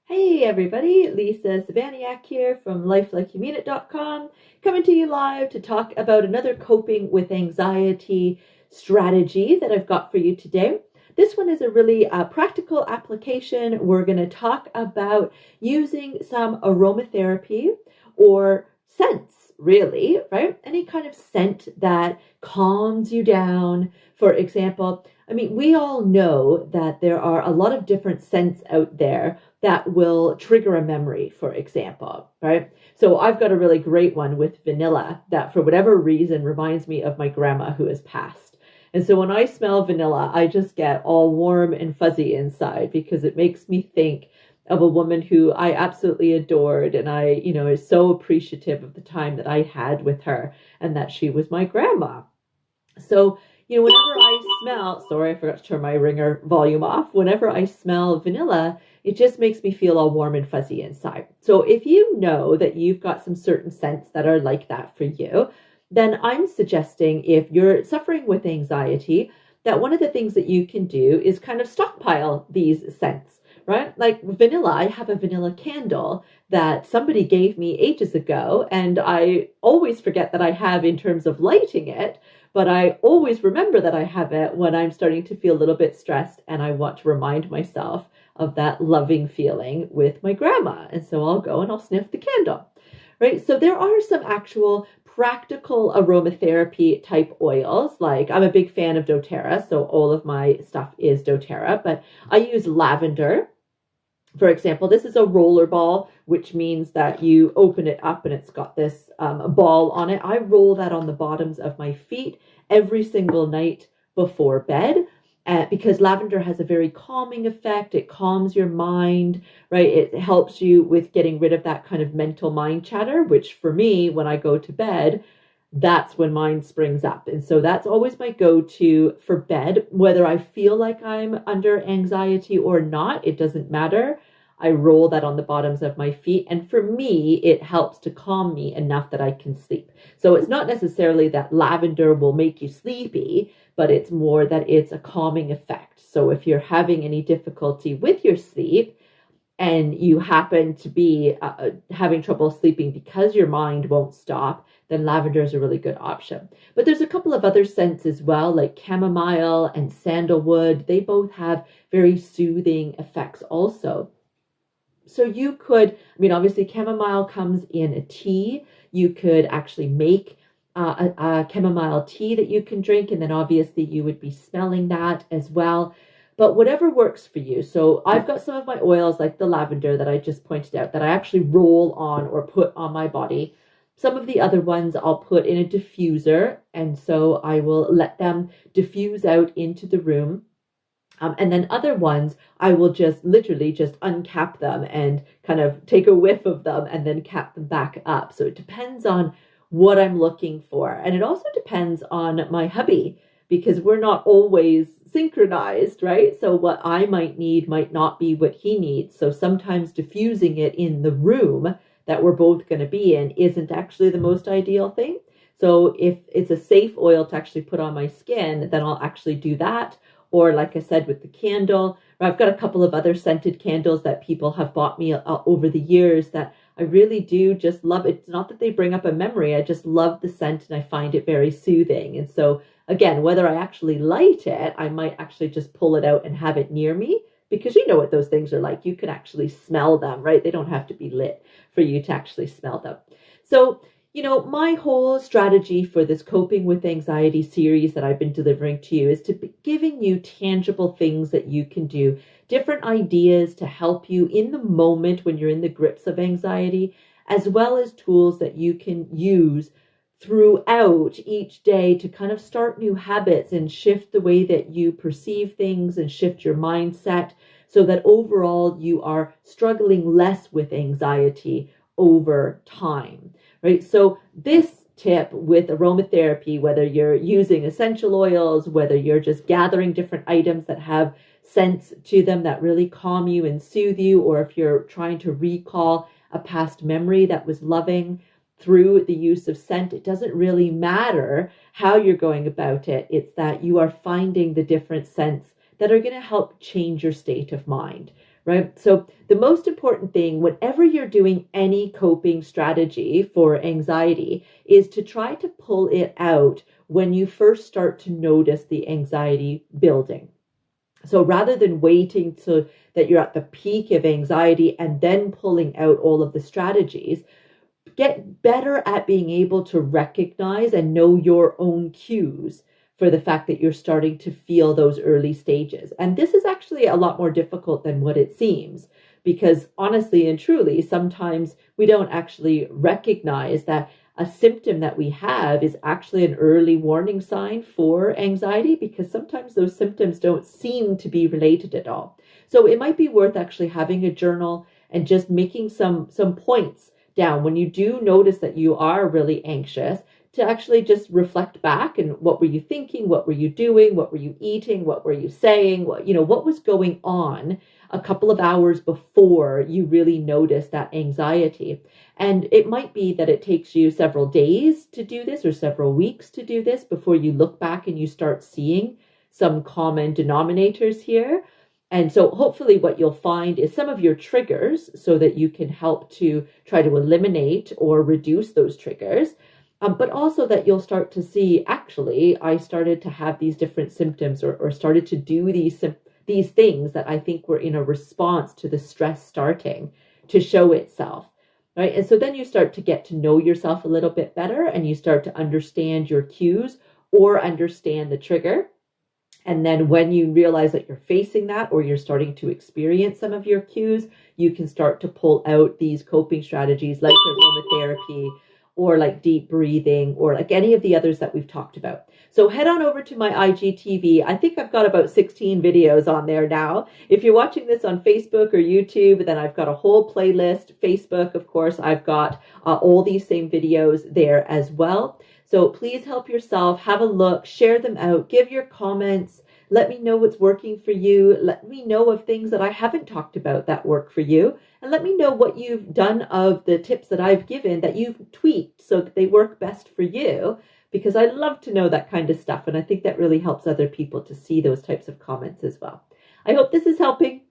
Hey everybody, Lisa Savaniak here from lifelikeyoumeanit.com, coming to you live to talk about another coping with anxiety strategy that I've got for you today. This one is a really practical application. We're going to talk about using some aromatherapy or scents, really, right? Any kind of scent that calms you down. For example, we all know that there are a lot of different scents out there that will trigger a memory, for example, right? So I've got a really great one with vanilla that for whatever reason reminds me of my grandma who has passed. And so when I smell vanilla, I just get all warm and fuzzy inside because it makes me think of a woman who I absolutely adored, and I, is so appreciative of the time that I had with her and that she was my grandma. So, whenever I smell, sorry, I forgot to turn my ringer volume off. Whenever I smell vanilla, it just makes me feel all warm and fuzzy inside. So if you know that you've got some certain scents that are like that for you, then I'm suggesting, if you're suffering with anxiety, that one of the things that you can do is kind of stockpile these scents, right? Like vanilla, I have a vanilla candle that somebody gave me ages ago, and I always forget that I have in terms of lighting it, but I always remember that I have it when I'm starting to feel a little bit stressed and I want to remind myself of that loving feeling with my grandma. And so I'll go and I'll sniff the candle, right? So there are some actual practical aromatherapy type oils. Like, I'm a big fan of doTERRA, so all of my stuff is doTERRA, but I use lavender. For example, this is a roller ball, which means that you open it up and it's got this ball on it. I roll that on the bottoms of my feet every single night before bed. Because lavender has a very calming effect. It calms your mind, right? It helps you with getting rid of that kind of mental mind chatter, which for me, when I go to bed, that's when mine springs up. And so that's always my go-to for bed, whether I feel like I'm under anxiety or not, it doesn't matter. I roll that on the bottoms of my feet. And for me, it helps to calm me enough that I can sleep. So it's not necessarily that lavender will make you sleepy, but it's more that it's a calming effect. So if you're having any difficulty with your sleep, and you happen to be having trouble sleeping because your mind won't stop, then lavender is a really good option. But there's a couple of other scents as well, like chamomile and sandalwood. They both have very soothing effects also. So you could, obviously chamomile comes in a tea. You could actually make a chamomile tea that you can drink, and then obviously you would be smelling that as well. But whatever works for you. So I've got some of my oils, like the lavender that I just pointed out, that I actually roll on or put on my body. Some of the other ones I'll put in a diffuser, and so I will let them diffuse out into the room. And then other ones, I will just literally just uncap them and kind of take a whiff of them and then cap them back up. So it depends on what I'm looking for. And it also depends on my hubby, because we're not always synchronized, right? So what I might need might not be what he needs. So sometimes diffusing it in the room that we're both going to be in isn't actually the most ideal thing. So if it's a safe oil to actually put on my skin, then I'll actually do that. Or like I said, with the candle, I've got a couple of other scented candles that people have bought me over the years that I really do just love. It's not that they bring up a memory. I just love the scent and I find it very soothing. And so again, whether I actually light it, I might actually just pull it out and have it near me, because you know what those things are like. You can actually smell them, right? They don't have to be lit for you to actually smell them. So my whole strategy for this coping with anxiety series that I've been delivering to you is to be giving you tangible things that you can do, different ideas to help you in the moment when you're in the grips of anxiety, as well as tools that you can use throughout each day to kind of start new habits and shift the way that you perceive things and shift your mindset, so that overall you are struggling less with anxiety over time. Right. So this tip with aromatherapy, whether you're using essential oils, whether you're just gathering different items that have scents to them that really calm you and soothe you, or if you're trying to recall a past memory that was loving, through the use of scent. It doesn't really matter how you're going about it. It's that you are finding the different scents that are going to help change your state of mind, right? So the most important thing, whenever you're doing any coping strategy for anxiety, is to try to pull it out when you first start to notice the anxiety building. So rather than waiting to that you're at the peak of anxiety and then pulling out all of the strategies, get better at being able to recognize and know your own cues for the fact that you're starting to feel those early stages. And this is actually a lot more difficult than what it seems, because honestly and truly, sometimes we don't actually recognize that a symptom that we have is actually an early warning sign for anxiety, because sometimes those symptoms don't seem to be related at all. So it might be worth actually having a journal and just making some points down when you do notice that you are really anxious, to actually just reflect back and what were you thinking, what were you doing, what were you eating, what were you saying, what was going on a couple of hours before you really noticed that anxiety. And it might be that it takes you several days to do this or several weeks to do this before you look back and you start seeing some common denominators here. And so hopefully what you'll find is some of your triggers so that you can help to try to eliminate or reduce those triggers. But also that you'll start to see, actually, I started to have these different symptoms, or started to do these things that I think were in a response to the stress starting to show itself. Right. And so then you start to get to know yourself a little bit better, and you start to understand your cues or understand the trigger. And then when you realize that you're facing that, or you're starting to experience some of your cues, you can start to pull out these coping strategies like aromatherapy, or like deep breathing, or like any of the others that we've talked about. So head on over to my IGTV. I think I've got about 16 videos on there now. If you're watching this on Facebook or YouTube, then I've got a whole playlist. Facebook, of course, I've got all these same videos there as well. So please help yourself, have a look, share them out, give your comments. Let me know what's working for you. Let me know of things that I haven't talked about that work for you. And let me know what you've done of the tips that I've given that you've tweaked so that they work best for you, because I love to know that kind of stuff. And I think that really helps other people to see those types of comments as well. I hope this is helping.